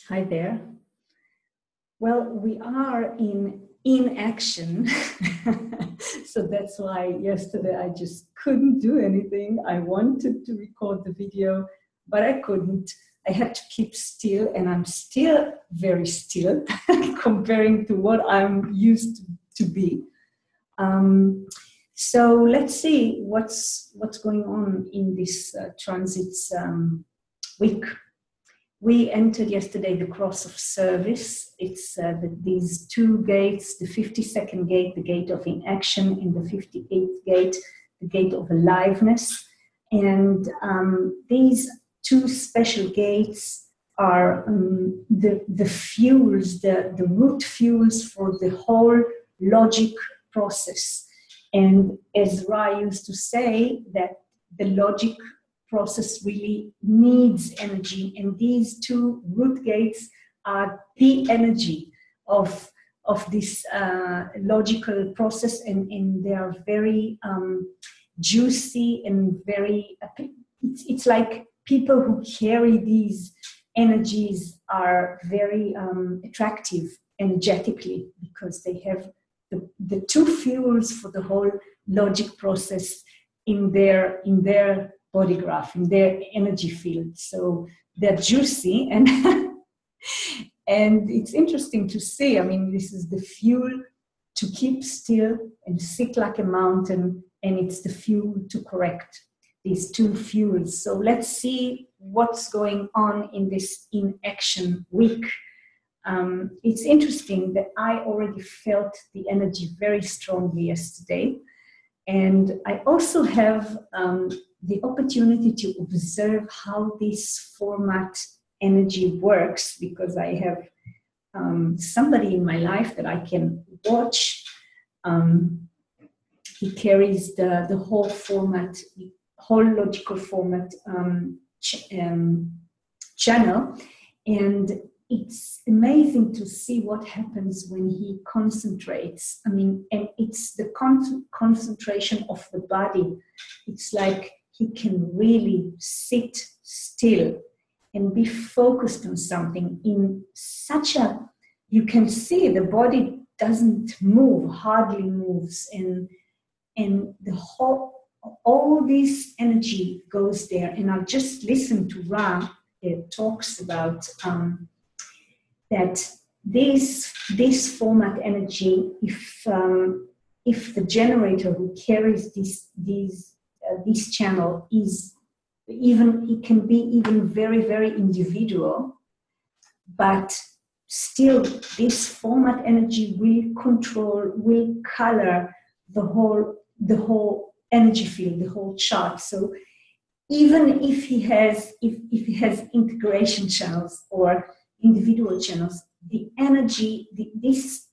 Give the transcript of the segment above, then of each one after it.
Hi there. Well, we are in action. So that's why yesterday I just couldn't do anything. I wanted to record the video, but I couldn't. I had to keep still, and I'm still very still comparing to what I'm used to be. So let's see what's going on in this transits week. We entered yesterday the cross of service. It's these two gates, the 52nd gate, the gate of inaction, and the 58th gate, the gate of aliveness. And these two special gates are the fuels, the root fuels for the whole logic process. And as Ra used to say, that the logic process really needs energy, and these two root gates are the energy of this logical process, and they are very juicy and very, it's like people who carry these energies are very attractive energetically, because they have the two fuels for the whole logic process in their body graph, in their energy field. So they're juicy, and and it's interesting to see. I mean, this is the fuel to keep still and sit like a mountain, and it's the fuel to correct these two fuels. So let's see what's going on in this in-action week. It's interesting that I already felt the energy very strongly yesterday, and I also have the opportunity to observe how this format energy works, because I have somebody in my life that I can watch. He carries the whole format, whole logical format channel, and it's amazing to see what happens when he concentrates. I mean, and it's the concentration of the body. It's like he can really sit still and be focused on something in such a, you can see the body doesn't move, hardly moves, and the whole, all this energy goes there. And I'll just listen to Ra. It talks about that this format energy, if the generator who carries this channel is even, it can be even very, very individual, but still this format energy will control, will color the whole energy field, the whole chart. So even if he has integration channels or individual channels, the energy, this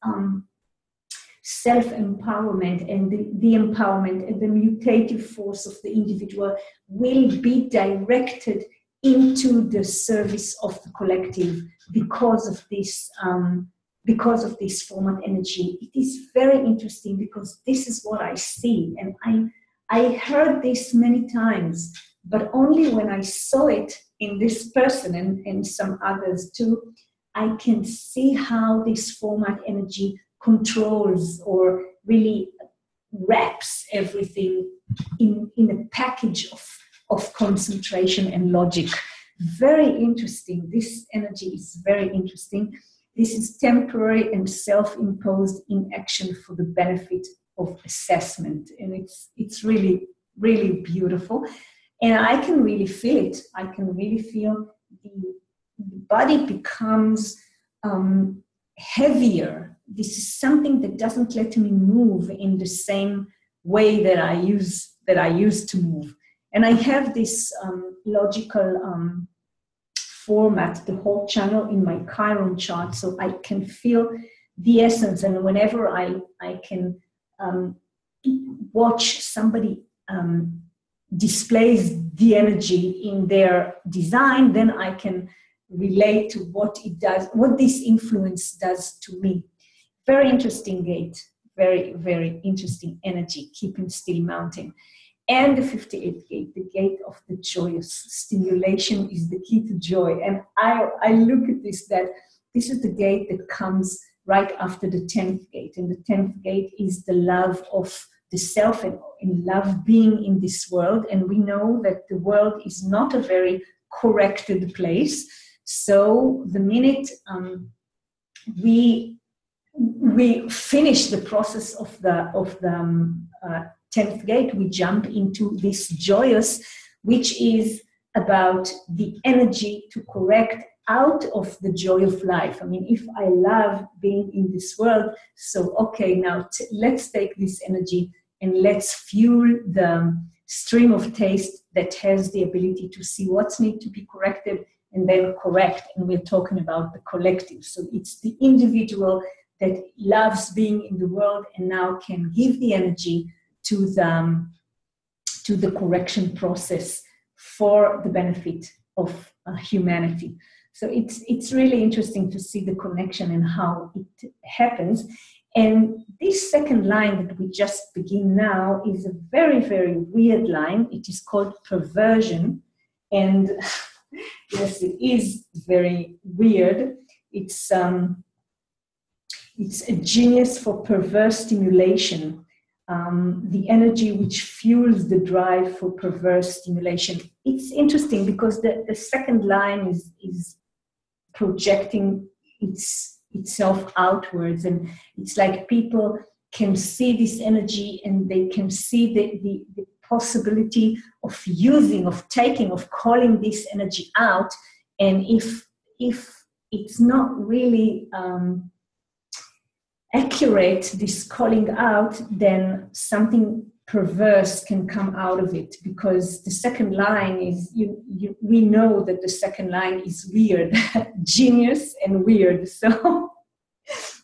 self-empowerment and the empowerment and the mutative force of the individual will be directed into the service of the collective because of this format energy. It is very interesting, because this is what I see, and I heard this many times, but only when I saw it in this person and some others too, I can see how this format energy controls or really wraps everything in a package of concentration and logic. Very interesting. This energy is very interesting. This is temporary and self-imposed inaction for the benefit of assessment. And it's really, really beautiful. And I can really feel it. I can really feel the body becomes heavier. This is something that doesn't let me move in the same way that I used to move. And I have this logical format, the whole channel in my Chiron chart, so I can feel the essence. And whenever I can watch somebody displays the energy in their design, then I can relate to what it does, what this influence does to me. Very interesting gate, very, very interesting energy, keeping still mountain. and the 58th gate, the gate of the joyous. Stimulation is the key to joy. And I look at this, that this is the gate that comes right after the 10th gate. And the 10th gate is the love of the self and love being in this world. And we know that the world is not a very corrected place. So the minute we finish the process of the 10th gate, we jump into this joyous, which is about the energy to correct out of the joy of life. I mean, if I love being in this world, so okay, now let's take this energy and let's fuel the stream of taste that has the ability to see what's need to be corrected and then correct. And we're talking about the collective. So it's the individual that loves being in the world and now can give the energy to the correction process for the benefit of humanity. So it's really interesting to see the connection and how it happens. And this second line that we just begin now is a very, very weird line. It is called perversion. And yes, it is very weird. It's a genius for perverse stimulation. The energy which fuels the drive for perverse stimulation. It's interesting because the second line is projecting itself outwards, and it's like people can see this energy and they can see the possibility of using, of taking, of calling this energy out. And if it's not really accurate, this calling out, then something perverse can come out of it, because the second line is, we know that the second line is weird, genius and weird. So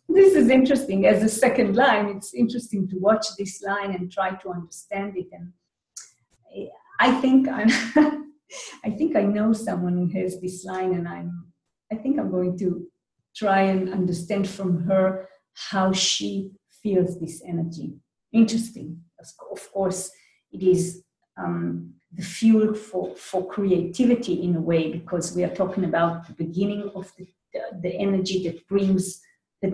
this is interesting. As a second line, it's interesting to watch this line and try to understand it. And I think I know someone who has this line, and I think I'm going to try and understand from her how she feels this energy. Interesting. Of course, it is the fuel for creativity in a way, because we are talking about the beginning of the energy that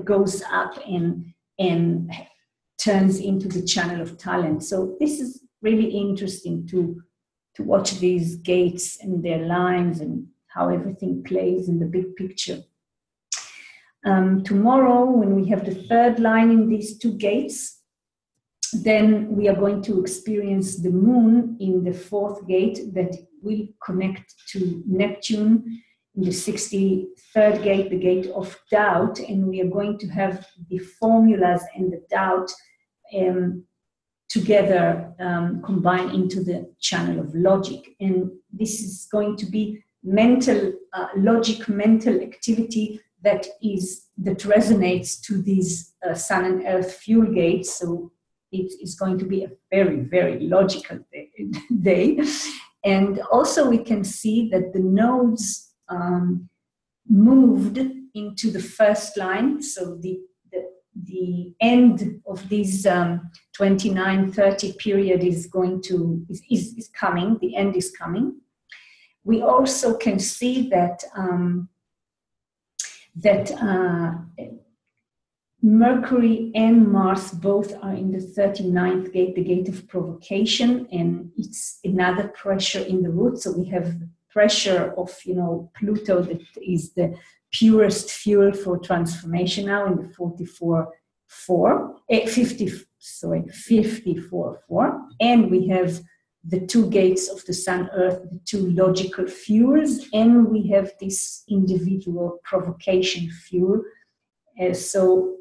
goes up and turns into the channel of talent. So this is really interesting to watch these gates and their lines and how everything plays in the big picture. Tomorrow, when we have the third line in these two gates, then we are going to experience the moon in the fourth gate that will connect to Neptune in the 63rd gate, the gate of doubt. And we are going to have the formulas and the doubt together combined into the channel of logic. And this is going to be mental activity that resonates to these sun and earth fuel gates. So it is going to be a very, very logical day. And also we can see that the nodes moved into the first line. So the end of this 29-30 period is coming. The end is coming. We also can see that Mercury and Mars both are in the 39th gate, the gate of provocation, and it's another pressure in the root. So we have pressure of, Pluto, that is the purest fuel for transformation now in the 54-4. And we have the two gates of the Sun, Earth, the two logical fuels, and we have this individual provocation fuel. So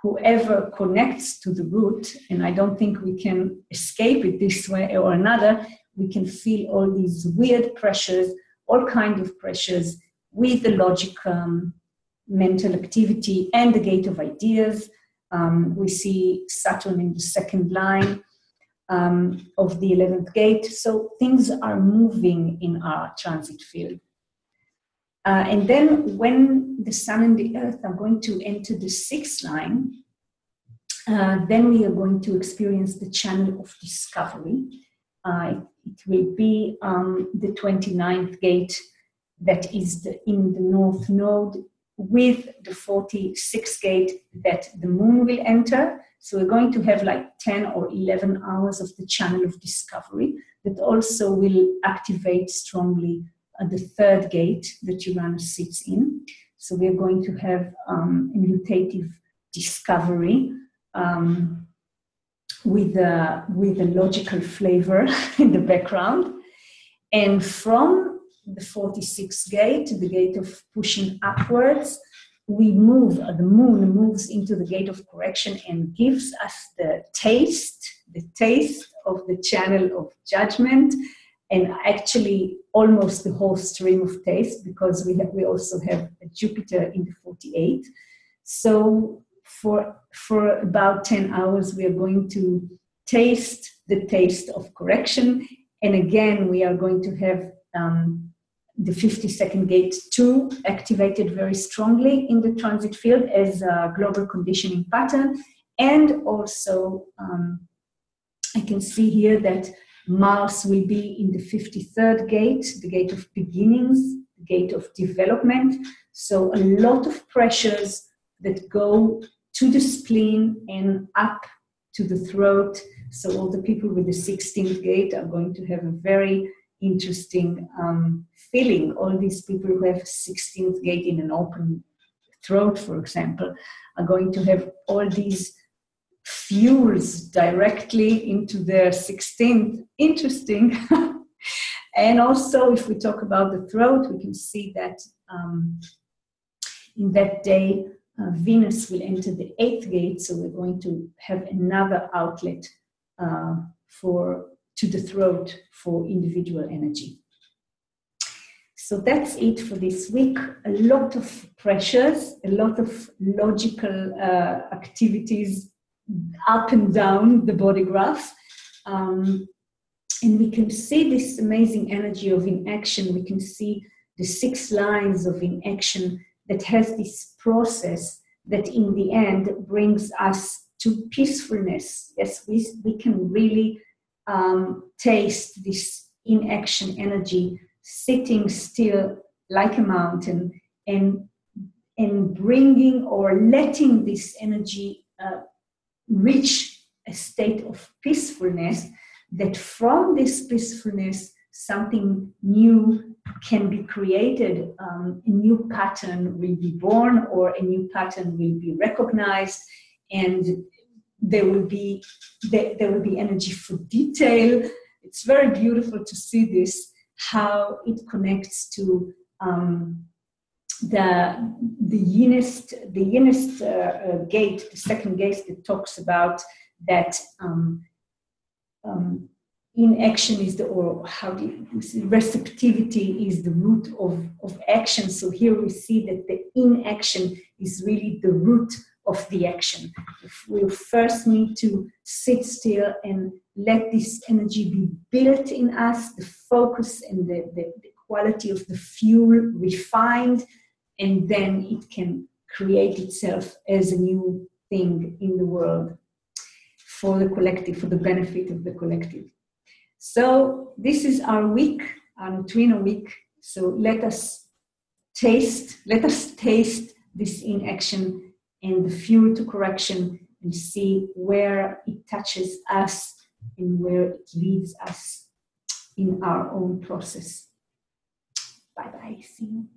whoever connects to the root, and I don't think we can escape it this way or another, we can feel all these weird pressures, all kinds of pressures with the logic, mental activity, and the gate of ideas. We see Saturn in the second line of the 11th gate. So things are moving in our transit field. And then when the Sun and the Earth are going to enter the sixth line, then we are going to experience the channel of discovery. It will be the 29th gate that is in the north node, with the 46th gate that the moon will enter. So we're going to have like 10 or 11 hours of the channel of discovery that also will activate strongly the third gate that Uranus sits in. So we're going to have a mutative discovery with a logical flavor in the background. And from the 46th gate, the gate of pushing upwards, we move, the moon moves into the gate of correction and gives us the taste of the channel of judgment, and actually almost the whole stream of taste, because we also have a Jupiter in the 48. So for about 10 hours, we are going to taste the taste of correction. And again, we are going to have the 52nd gate 2 activated very strongly in the transit field as a global conditioning pattern. And also, I can see here that Mars will be in the 53rd gate, the gate of beginnings, the gate of development. So a lot of pressures that go to the spleen and up to the throat. So all the people with the 16th gate are going to have a very interesting feeling. All these people who have 16th gate in an open throat, for example, are going to have all these fuels directly into their 16th. Interesting. And also, if we talk about the throat, we can see that in that day, Venus will enter the 8th gate, so we're going to have another outlet to the throat for individual energy. So that's it for this week. A lot of pressures, a lot of logical activities up and down the body graph. And we can see this amazing energy of inaction. We can see the 6 lines of inaction that has this process that in the end brings us to peacefulness. Yes, we can really taste this inaction energy, sitting still like a mountain and bringing or letting this energy reach a state of peacefulness, that from this peacefulness something new can be created, a new pattern will be born, or a new pattern will be recognized, and there will be energy for detail. It's very beautiful to see this, how it connects to the yinist gate, the second gate that talks about that inaction is receptivity is the root of action. So here we see that the inaction is really the root of the action. We first need to sit still and let this energy be built in us, the focus and the quality of the fuel refined, and then it can create itself as a new thing in the world for the collective, for the benefit of the collective. So this is our week, our neutrino week. So let us taste this inaction and the fuel to correction, and see where it touches us and where it leads us in our own process. Bye-bye. See you.